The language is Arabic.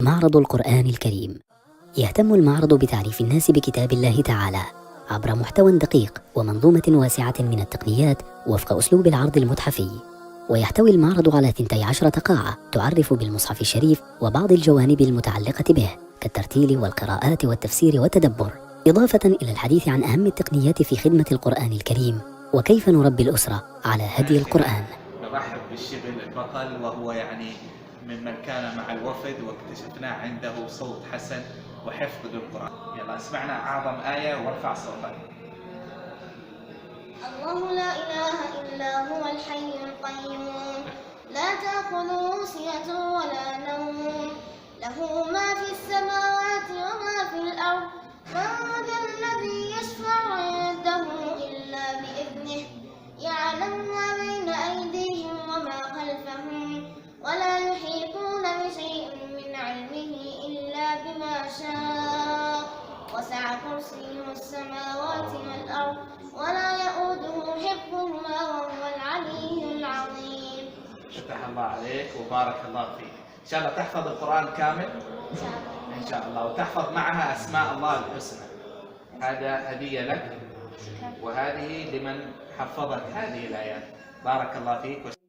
معرض القرآن الكريم. يهتم المعرض بتعريف الناس بكتاب الله تعالى عبر محتوى دقيق ومنظومة واسعة من التقنيات وفق أسلوب العرض المتحفي. ويحتوي المعرض على 12 قاعة تعرف بالمصحف الشريف وبعض الجوانب المتعلقة به كالترتيل والقراءات والتفسير والتدبر، إضافة إلى الحديث عن أهم التقنيات في خدمة القرآن الكريم وكيف نربي الأسرة على هدي القرآن. نرحب بالشبل البطل، وهو ممن كان مع الوفد واكتشفناه عنده صوت حسن وحفظ للقرآن. يلا اسمعنا أعظم آية وارفع صوتك. الله لا إله إلا هو الحي القيوم لا تأخذه سنة ولا نوم له ما في السماوات وما في الأرض من ذا الذي يشفع عنده إلا بإذنه يعلم ما بين أيديهم وما خلفهم ولا يحيطون بشيء من علمه إلا بما شاء وسع كرسيه السماوات والأرض ولا يؤوده حفظهما وهو العلي العظيم. فتح الله عليك وبارك الله فيك. إن شاء الله تحفظ القرآن كامل إن شاء الله، وتحفظ معها أسماء الله الحسنى. هذا هدية لك، وهذه لمن حفظك هذه الآيات. بارك الله فيك.